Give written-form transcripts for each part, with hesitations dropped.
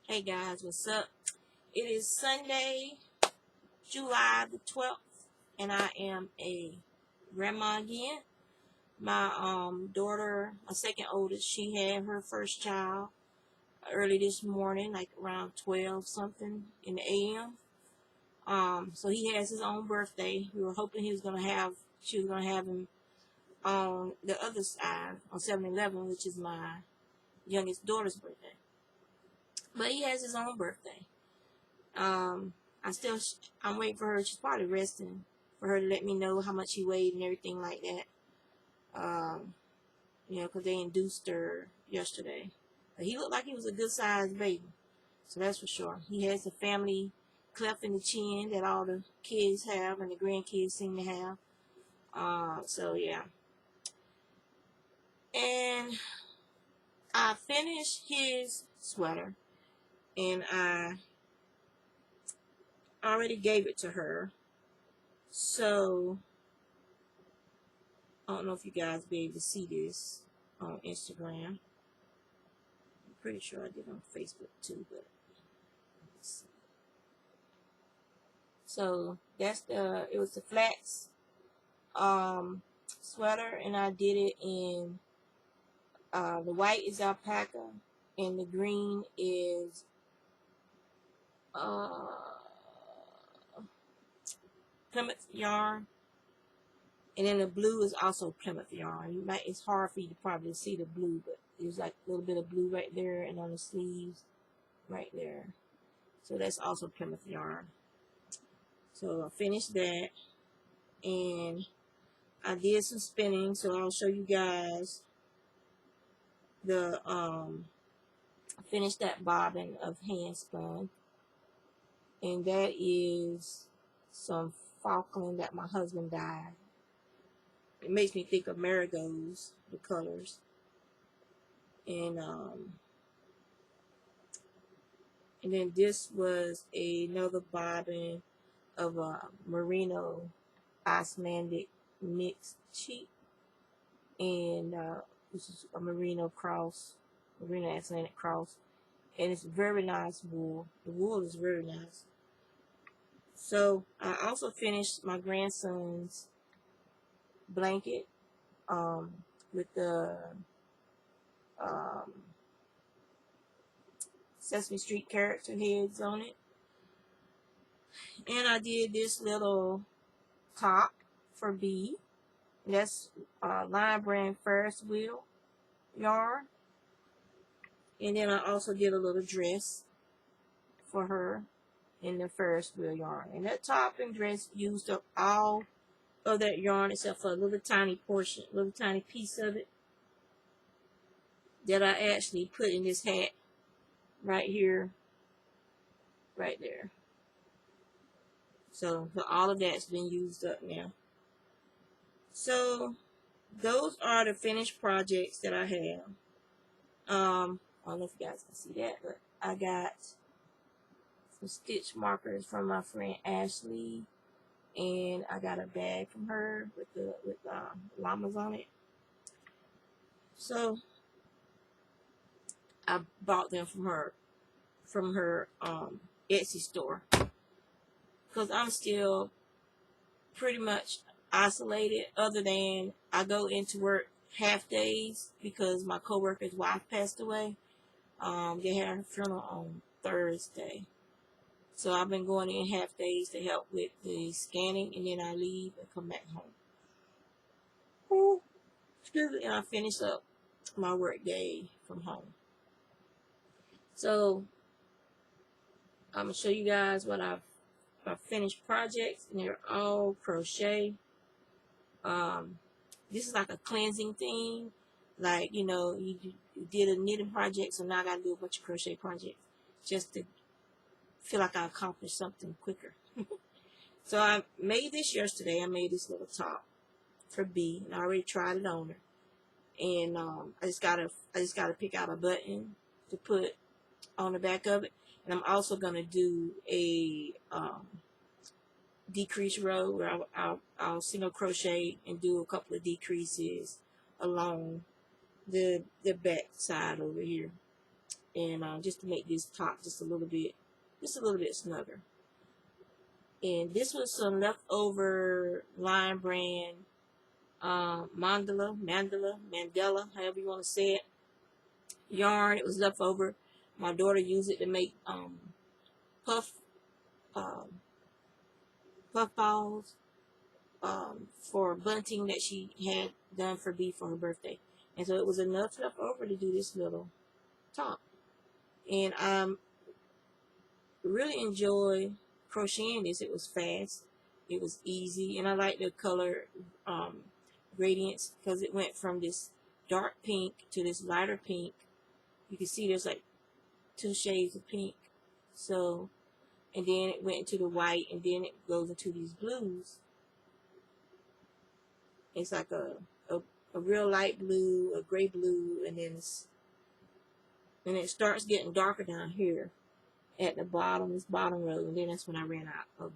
Hey guys, what's up? It is Sunday, July the 12th, and I am a grandma again. My daughter, my second oldest, she had her first child early this morning, like around 12 something in the AM. So he has his own birthday. We were hoping she was gonna have him on the other side on 7-Eleven, which is my youngest daughter's birthday. But he has his own birthday. Um, I'm waiting for her. She's probably resting for her to let me know how much he weighed and everything like that. Because they induced her yesterday. But he looked like he was a good sized baby, so that's for sure. He has a family cleft in the chin that all the kids have and the grandkids seem to have. So yeah. And I finished his sweater, and I already gave it to her. So I don't know if you guys be able to see this on Instagram. I'm pretty sure I did on Facebook too, but let's see. So it was the flats sweater, and I did it in the white is alpaca and the green is Plymouth yarn, and then the blue is also Plymouth yarn. It's hard for you to probably see the blue, but there's like a little bit of blue right there, and on the sleeves right there. So that's also Plymouth yarn. So I finished that, and I did some spinning. So I'll show you guys I finished that bobbin of hand spun, and that is some Falkland that my husband dyed. It makes me think of marigolds, the colors, and then this was another bobbin of a merino Icelandic mixed cheap, and this is a merino Icelandic cross, and it's very nice wool. The wool is very nice. So I also finished my grandson's blanket with the Sesame Street character heads on it, and I did this little top for B. That's Lion Brand Ferris Wheel yarn. And then I also did a little dress for her in the Ferris wheel yarn. And that top and dress used up all of that yarn except for a little tiny piece of it that I actually put in this hat right here, right there. So all of that's been used up now. So those are the finished projects that I have. I don't know if you guys can see that, but I got some stitch markers from my friend Ashley, and I got a bag from her with llamas on it. So I bought them from her Etsy store, because I'm still pretty much isolated, other than I go into work half days because my coworker's wife passed away. They had her funeral on Thursday. So I've been going in half days to help with the scanning, and then I leave and come back home. Ooh, excuse me, and I finish up my work day from home. So I'm going to show you guys what I've finished projects, and they're all crochet. This is like a cleansing thing. Like, you did a knitting project, so now I got to do a bunch of crochet projects just to feel like I accomplished something quicker. So I made this yesterday. I made this little top for B, and I already tried it on her. And I just gotta pick out a button to put on the back of it. And I'm also gonna do a decrease row where I'll single crochet and do a couple of decreases along the back side over here. and just to make this top just a little bit snugger. And this was some leftover Lion Brand Mandela, however you want to say it, yarn. It was left over. My daughter used it to make puff um, puff balls for bunting that she had done for B for her birthday. And so it was enough left over to do this little top. And really enjoy crocheting this. It was fast, it was easy, and I like the color gradients because it went from this dark pink to this lighter pink. You can see there's like 2 shades of pink. So, and then it went into the white, and then it goes into these blues. It's like a real light blue, a gray blue, and then it starts getting darker down here at the bottom, this bottom row, and then that's when I ran out of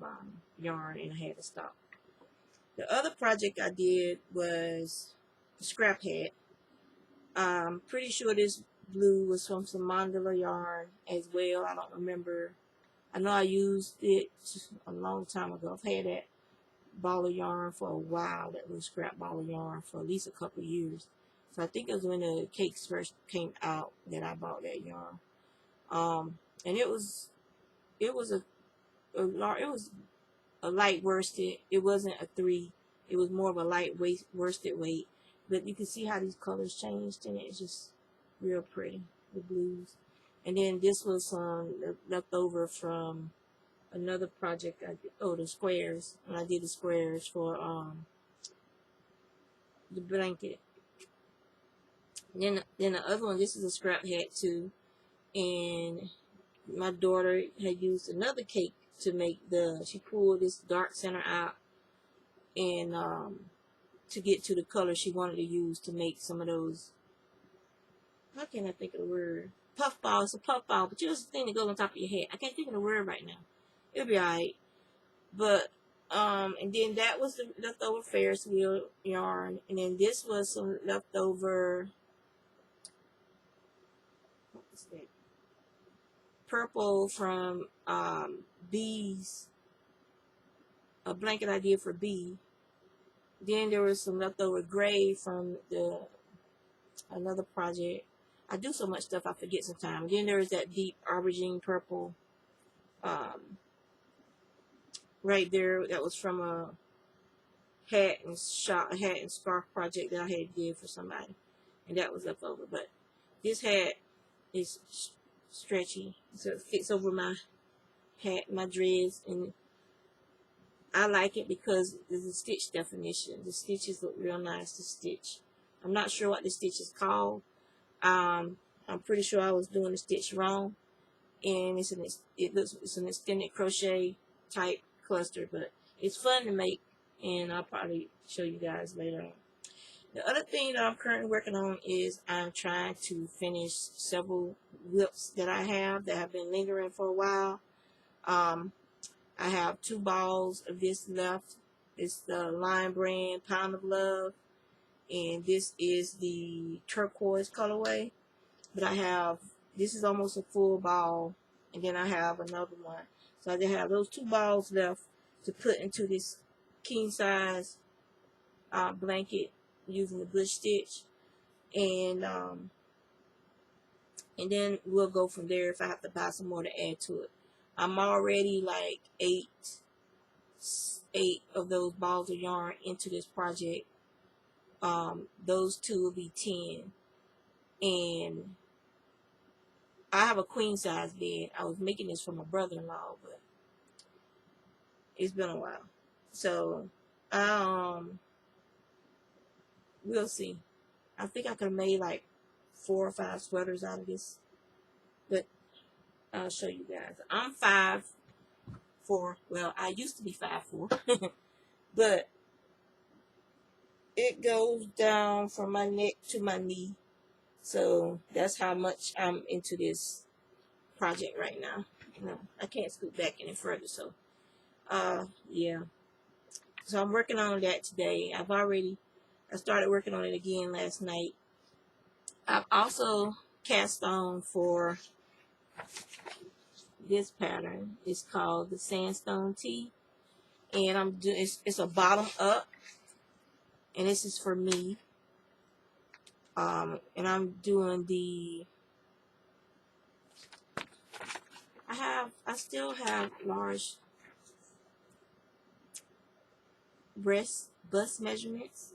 yarn and I had to stop. The other project I did was a scrap hat. I'm pretty sure this blue was from some mandala yarn as well. I don't remember. I know I used it a long time ago. I've had that ball of yarn for a while, that little scrap ball of yarn, for at least a couple of years. So I think it was when the cakes first came out that I bought that yarn. And it was a light worsted. It wasn't a 3. It was more of a light worsted weight. But you can see how these colors changed, and it's just real pretty, the blues. And then this was left over from another project I did. Oh, the squares. When I did the squares for the blanket. Then the other one, this is a scrap hat too. And my daughter had used another cake to make she pulled this dark center out, and to get to the color she wanted to use to make some of those, how can I think of the word? Puff ball. It's a puff ball, but just the thing that goes on top of your head. I can't think of the word right now. It'll be alright. But and then that was the leftover Ferris wheel yarn, and then this was some leftover, what was that? Purple from B's, a blanket I did for B. Then there was some leftover gray from another project. I do so much stuff I forget sometimes. Then there was that deep aubergine purple right there that was from a hat and scarf project that I had did for somebody, and that was left over. But this hat is stretchy, so it fits over my hat, my dreads, and I like it because there's a stitch definition. The stitches look real nice to stitch. I'm not sure what the stitch is called. I'm pretty sure I was doing the stitch wrong, and it's an extended crochet type cluster, but it's fun to make, and I'll probably show you guys later on. The other thing that I'm currently working on is I'm trying to finish several whips that I have that have been lingering for a while. I have 2 balls of this left. It's the Lion Brand Pound of Love, and this is the turquoise colorway. But this is almost a full ball, and then I have another one. So I just have those 2 balls left to put into this king size blanket using the bush stitch, and then we'll go from there if I have to buy some more to add to it. I'm already like 8 of those balls of yarn into this project. Those 2 will be 10, and I have a queen size bed. I was making this for my brother-in-law, but it's been a while, so we'll see. I think I could have made like 4 or 5 sweaters out of this, but I'll show you guys. I'm 5'4". Well, I used to be 5'4", but it goes down from my neck to my knee. So that's how much I'm into this project right now. No, I can't scoot back any further. So, yeah. So I'm working on that today. I started working on it again last night. I've also cast on for this pattern. It's called the Sandstone Tee, and I'm doing it's a bottom up, and this is for me. And I'm doing the I still have large bust measurements,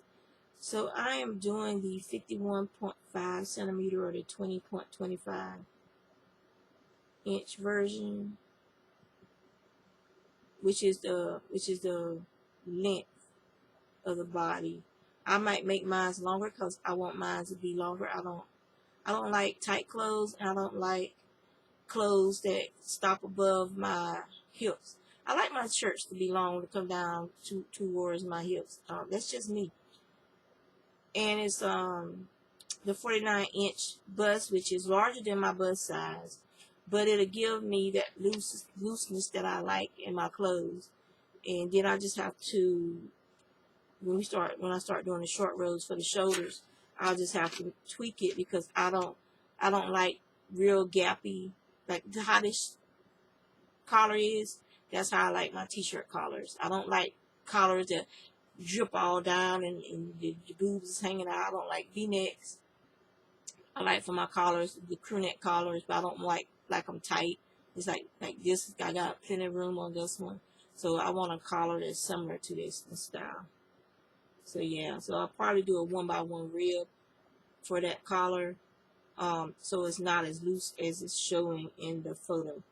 so I am doing the 51.5 centimeter or the 20.25 inch version, which is the length of the body. I might make mine longer because I want mine to be longer. I don't like tight clothes, and I don't like clothes that stop above my hips. I like my shirts to be long, to come down towards my hips. That's just me. And it's the 49-inch bust, which is larger than my bust size, but it'll give me that looseness that I like in my clothes. And then I just have to, when I start doing the short rows for the shoulders, I'll just have to tweak it, because I don't like real gappy, like how this collar is. That's how I like my t-shirt collars. I don't like collars that drip all down and the boobs is hanging out. I don't like V-necks. I like for my collars the crew neck collars, but I don't like them tight. It's like this. I got plenty of room on this one, so I want a collar that's similar to this in style. So yeah, so I'll probably do a 1x1 rib for that collar, so it's not as loose as it's showing in the photo.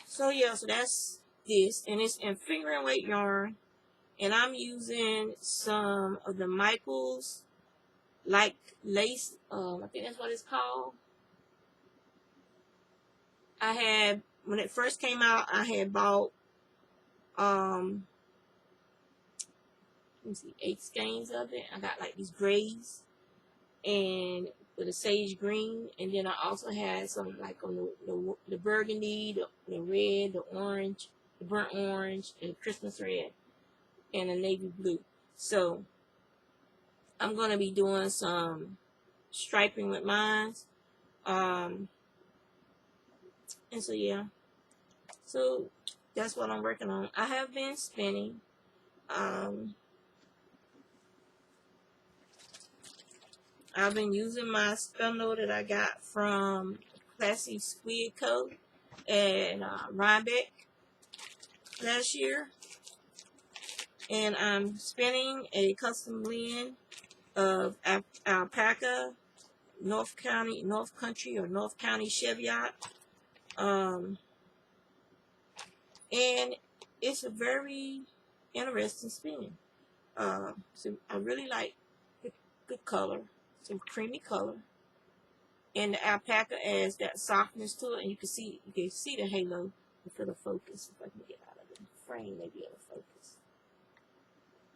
So yeah, so that's this, and it's in finger and weight yarn, and I'm using some of the Michaels like lace. I think that's what it's called. I had, when it first came out, I had bought let me see, 8 skeins of it. I got like these grays and with a sage green, and then I also had some like on the burgundy, the red, the orange, the burnt orange, and Christmas red, and a navy blue. So I'm gonna be doing some striping with mine, and so yeah, so that's what I'm working on. I have been spinning. I've been using my spindle that I got from Classy Squid Co. and Rhinebeck last year. And I'm spinning a custom blend of alpaca, North Country or North County Cheviot. And it's a very interesting spin. So I really like good color. Some creamy color, and the alpaca adds that softness to it, and you can see the halo for the focus. If I can get out of the frame, maybe it'll focus.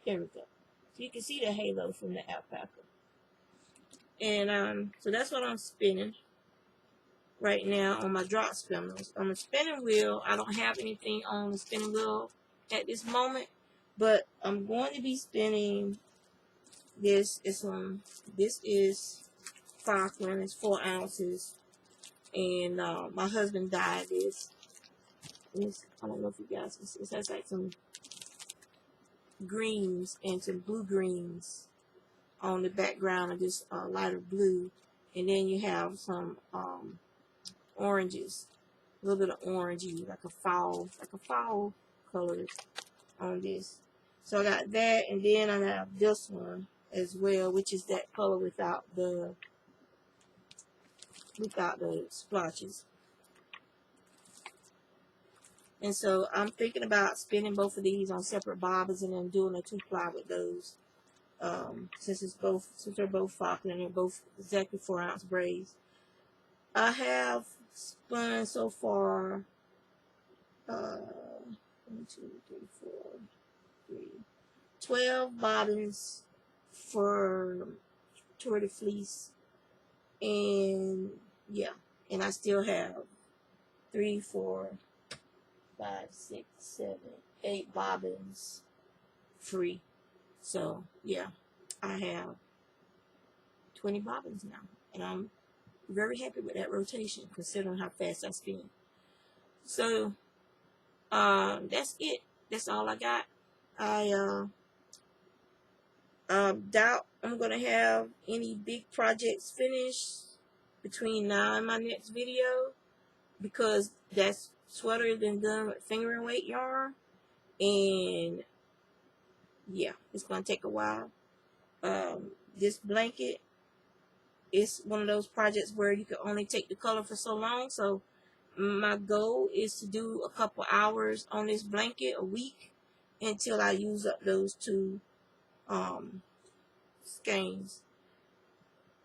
There we go. So you can see the halo from the alpaca, and so that's what I'm spinning right now on my drop spindles. On the spinning wheel, I don't have anything on the spinning wheel at this moment, but I'm going to be spinning this. This is Falkland. It's 4 ounces, and my husband dyed this. I don't know if you guys can see. It has like some greens and some blue greens on the background of this lighter blue, and then you have some oranges, a little bit of orangey, like a fall color on this. So I got that, and then I have this one as well, which is that color without the splotches. And so I'm thinking about spinning both of these on separate bobbins and then doing a 2-ply with those. Since they're both Falkland, they're both exactly 4-ounce braids. I have spun so far 12 bobbins for Tour de Fleece, and yeah, and I still have 3, 4, 5, 6, 7, 8 bobbins free. So yeah, I have 20 bobbins now, and very happy with that rotation considering how fast I spin. So that's it. That's all I got. I doubt I'm gonna have any big projects finished between now and my next video, because that sweater has been done with finger and weight yarn, and yeah, it's gonna take a while. This blanket is one of those projects where you can only take the color for so long, so my goal is to do a couple hours on this blanket a week until I use up those two skeins.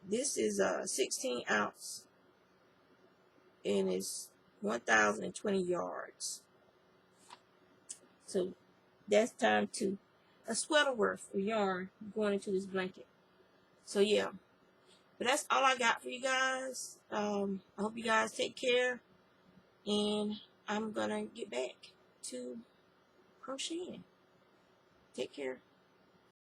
This is a 16 ounce and it's 1,020 yards. So that's time to a sweater worth of yarn going into this blanket. So yeah, but that's all I got for you guys. I hope you guys take care, and I'm gonna get back to crocheting. Take care.